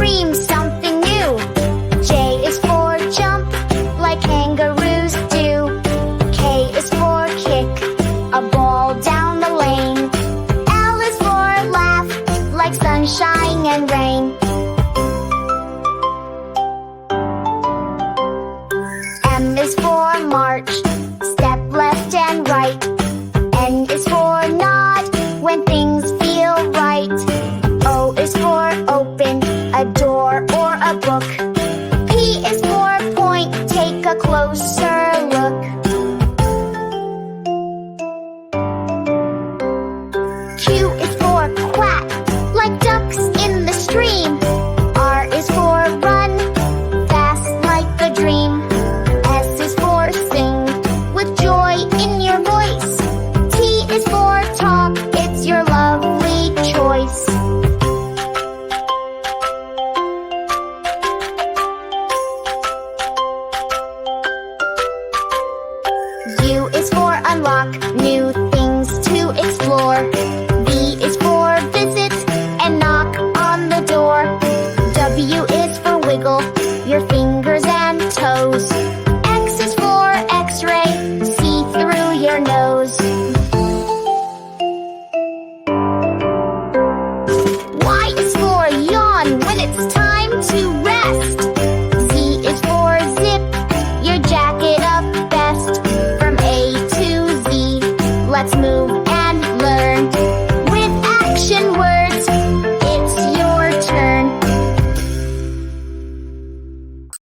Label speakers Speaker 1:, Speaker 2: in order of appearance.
Speaker 1: dream something new. J is for jump, like kangaroos do. K is for kick, a ball down the lane. L is for laugh, like sunshine and rain. M is for march, step left and right. N is for nod, when things feel right. O is for open, a door or a book. P is for point, take a closer look. Q is for quack, like ducks in the stream. R is for run, fast like a dream. S is for sing, with joy in your voice. T is for talk, it's your lovely choice. U is for unlock, new things to explore. V is for visit and knock on the door. W is for wiggle, your fingers and toes. X is for x-ray, see through your nose. Y is for yawn, when it's time to rest. Z is for zip, your jacket up best. From A to Z, let's move